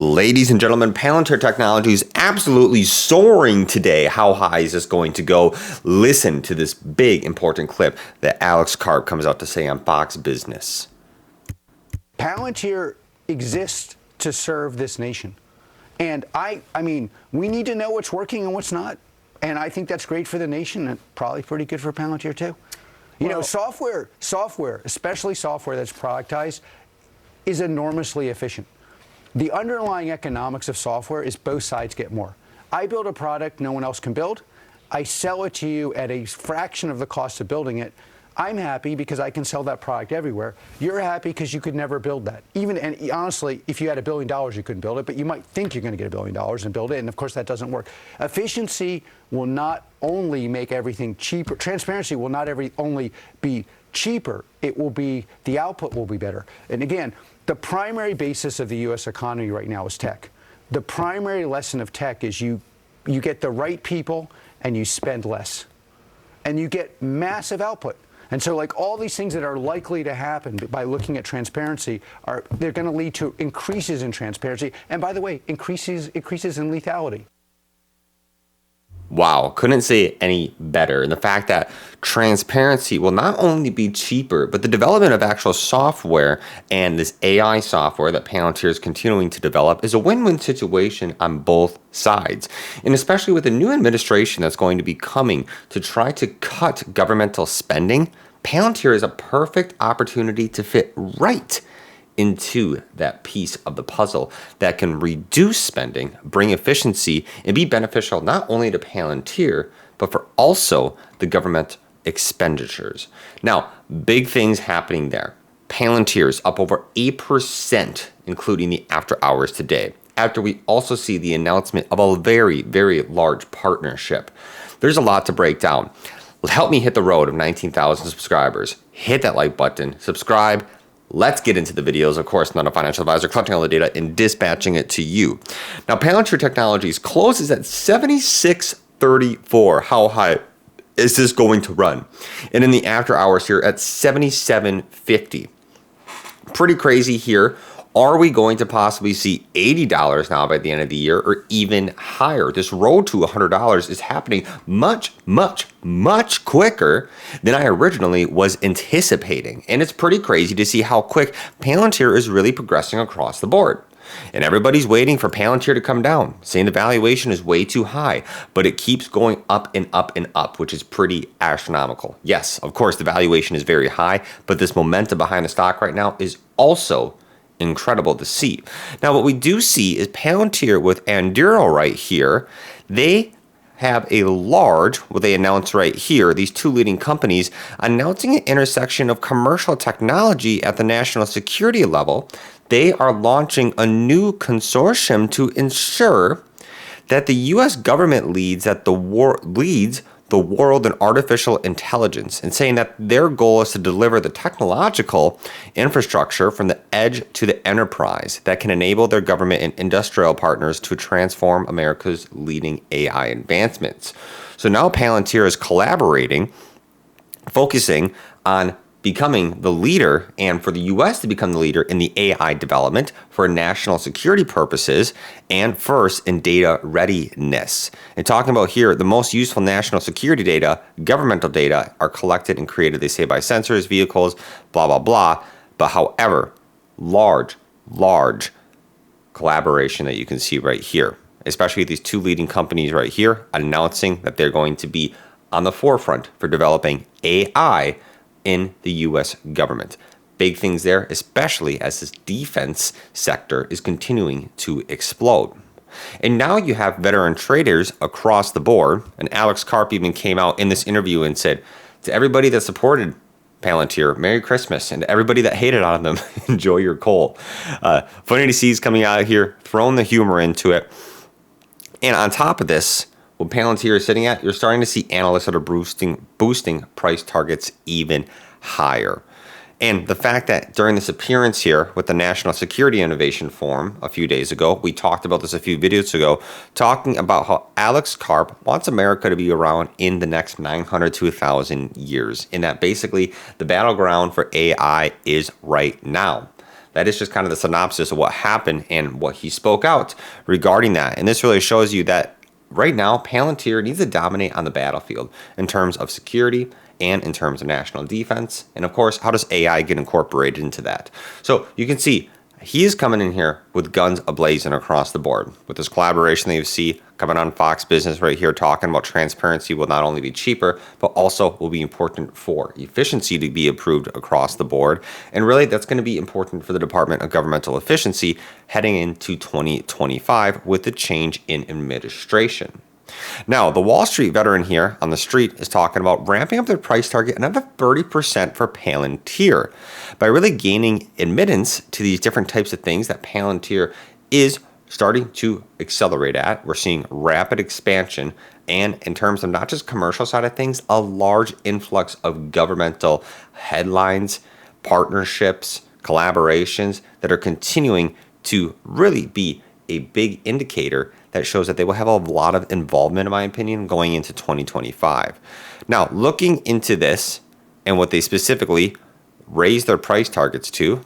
Ladies and gentlemen, Palantir Technology is absolutely soaring today. How high is this going to go? Listen to this big, important clip that Alex Karp comes out to say on Fox Business. Palantir exists to serve this nation. And I mean, we need to know what's working and what's not. And I think that's great for the nation and probably pretty good for Palantir too. You know, software, especially software that's productized, is enormously efficient. The underlying economics of software is both sides get more. I build a product no one else can build. I sell it to you at a fraction of the cost of building it. I'm happy because I can sell that product everywhere. You're happy because you could never build that. And honestly, if you had $1 billion, you couldn't build it, but you might think you're going to get $1 billion and build it, and of course that doesn't work. Efficiency will not only make everything cheaper. Transparency will not only be cheaper, it will be, the output will be better. And again, the primary basis of the U.S. economy right now is tech. The primary lesson of tech is you get the right people and you spend less. And you get massive output. And so like all these things that are likely to happen by looking at transparency, they're going to lead to increases in transparency. And by the way, increases in lethality. Wow, couldn't say it any better. And the fact that transparency will not only be cheaper, but the development of actual software and this AI software that Palantir is continuing to develop is a win-win situation on both sides. And especially with the new administration that's going to be coming to try to cut governmental spending, Palantir is a perfect opportunity to fit right into that piece of the puzzle that can reduce spending, bring efficiency, and be beneficial not only to Palantir, but for also the government expenditures. Now, big things happening there. Palantir is up over 8%, including the after hours today, after we also see the announcement of a very, very large partnership. There's a lot to break down. Help me hit the road of 19,000 subscribers. Hit that like button, subscribe. Let's get into the videos. Of course, not a financial advisor, collecting all the data and dispatching it to you. Now, Palantir Technologies closes at 76.34. How high is this going to run? And in the after hours here at 77.50. Pretty crazy here. Are we going to possibly see $80 now by the end of the year or even higher? This road to $100 is happening much, much, much quicker than I originally was anticipating. And it's pretty crazy to see how quick Palantir is really progressing across the board. And everybody's waiting for Palantir to come down, saying the valuation is way too high, but it keeps going up and up and up, which is pretty astronomical. Yes, of course, the valuation is very high, but this momentum behind the stock right now is also incredible to see. Now, what we do see is Palantir with Anduril right here. They have a large, what they announced right here, these two leading companies announcing an intersection of commercial technology at the national security level. They are launching a new consortium to ensure that the U.S. government leads the world in artificial intelligence, and saying that their goal is to deliver the technological infrastructure from the edge to the enterprise that can enable their government and industrial partners to transform America's leading AI advancements. So now Palantir is collaborating, focusing on becoming the leader, and for the U.S. to become the leader in the AI development for national security purposes and first in data readiness. And talking about here, the most useful national security data, governmental data, are collected and created, they say, by sensors, vehicles, blah, blah, blah. But however, large collaboration that you can see right here, especially these two leading companies right here announcing that they're going to be on the forefront for developing AI in the U.S. government. Big things there, especially as this defense sector is continuing to explode. And now you have veteran traders across the board, and Alex Karp even came out in this interview and said, to everybody that supported Palantir, Merry Christmas, and to everybody that hated on them, enjoy your coal. Funny to see he's coming out here, throwing the humor into it. And on top of this, what Palantir is sitting at, you're starting to see analysts that are boosting price targets even higher. And the fact that during this appearance here with the National Security Innovation Forum a few days ago, we talked about this a few videos ago, talking about how Alex Karp wants America to be around in the next 900 to 1,000 years, and that basically the battleground for AI is right now. That is just kind of the synopsis of what happened and what he spoke out regarding that. And this really shows you that right now, Palantir needs to dominate on the battlefield in terms of security and in terms of national defense. And of course, how does AI get incorporated into that? So you can see he is coming in here with guns ablazing across the board. With this collaboration that you see coming on Fox Business right here, talking about transparency will not only be cheaper, but also will be important for efficiency to be improved across the board. And really, that's going to be important for the Department of Governmental Efficiency heading into 2025 with the change in administration. Now, the Wall Street veteran here on the street is talking about ramping up their price target another 30% for Palantir by really gaining admittance to these different types of things that Palantir is starting to accelerate at. We're seeing rapid expansion, and in terms of not just commercial side of things, a large influx of governmental headlines, partnerships, collaborations that are continuing to really be a big indicator that shows that they will have a lot of involvement, in my opinion, going into 2025. Now, looking into this and what they specifically raised their price targets to,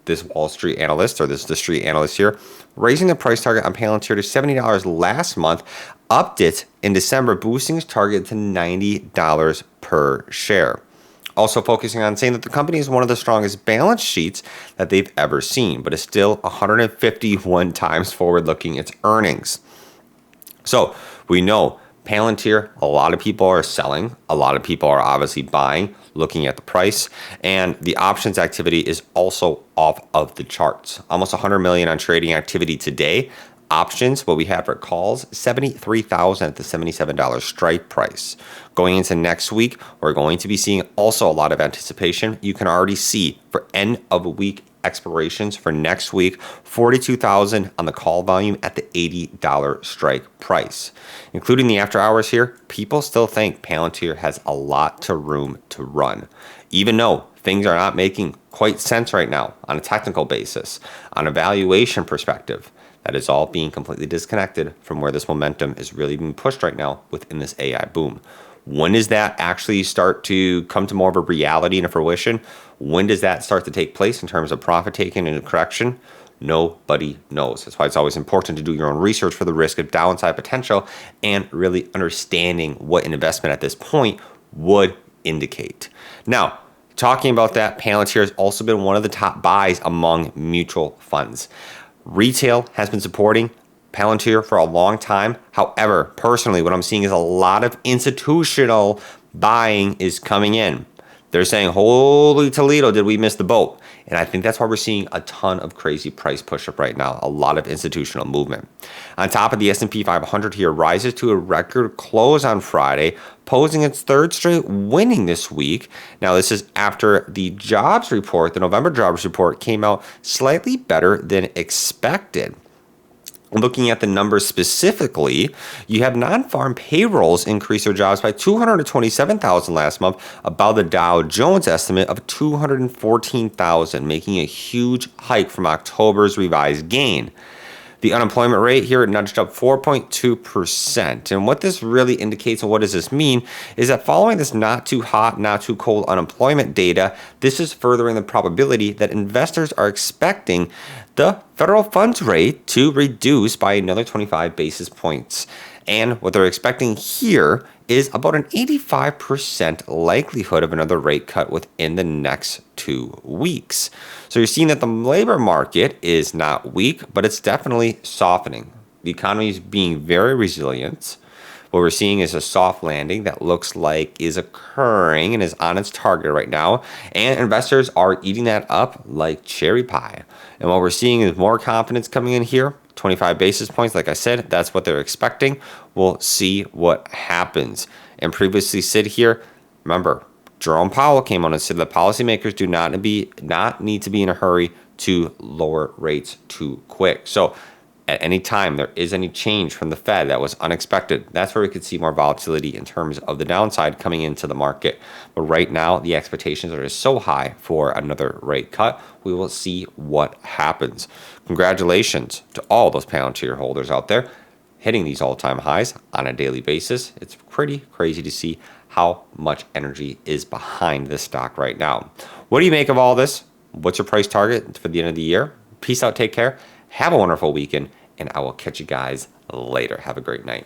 this Wall Street analyst, or this the street analyst here, raising the price target on Palantir to $70 last month, upped it in December, boosting its target to $90 per share. Also focusing on saying that the company is one of the strongest balance sheets that they've ever seen, but is still 151 times forward-looking its earnings. So we know Palantir, a lot of people are selling, a lot of people are obviously buying, looking at the price, and the options activity is also off of the charts. Almost 100 million on trading activity today. Options, what we have for calls, 73,000 at the $77 strike price. Going into next week, we're going to be seeing also a lot of anticipation. You can already see for end of week expirations for next week, 42,000 on the call volume at the $80 strike price. Including the after hours here, people still think Palantir has a lot of room to run, even though things are not making quite sense right now on a technical basis, on a valuation perspective. That is all being completely disconnected from where this momentum is really being pushed right now within this AI boom. When does that actually start to come to more of a reality and a fruition? When does that start to take place in terms of profit taking and correction? Nobody knows. That's why it's always important to do your own research for the risk of downside potential and really understanding what an investment at this point would indicate. Now, talking about that, Palantir has also been one of the top buys among mutual funds. Retail has been supporting Palantir for a long time. However, personally, what I'm seeing is a lot of institutional buying is coming in. They're saying, holy Toledo, did we miss the boat? And I think that's why we're seeing a ton of crazy price push-up right now, a lot of institutional movement. On top of the S&P 500 here rises to a record close on Friday, posing its third straight winning this week. Now, this is after the jobs report, the November jobs report, came out slightly better than expected. Looking at the numbers specifically, you have non-farm payrolls increase their jobs by 227,000 last month, above the Dow Jones estimate of 214,000, making a huge hike from October's revised gain. The unemployment rate here nudged up 4.2%. And what this really indicates, and what does this mean, is that following this not too hot, not too cold unemployment data, this is furthering the probability that investors are expecting the federal funds rate to reduce by another 25 basis points. And what they're expecting here is about an 85% likelihood of another rate cut within the next 2 weeks. So you're seeing that the labor market is not weak, but it's definitely softening. The economy is being very resilient. What we're seeing is a soft landing that looks like is occurring and is on its target right now. And investors are eating that up like cherry pie. And what we're seeing is more confidence coming in here. 25 basis points, like I said, that's what they're expecting. We'll see what happens. And previously said here, remember, Jerome Powell came on and said that policymakers do not need to be in a hurry to lower rates too quick. So at any time there is any change from the Fed that was unexpected, that's where we could see more volatility in terms of the downside coming into the market. But right now, the expectations are just so high for another rate cut. We will see what happens. Congratulations to all those Palantir holders out there hitting these all-time highs on a daily basis. It's pretty crazy to see how much energy is behind this stock right now. What do you make of all this? What's your price target for the end of the year? Peace out. Take care. Have a wonderful weekend. And I will catch you guys later. Have a great night.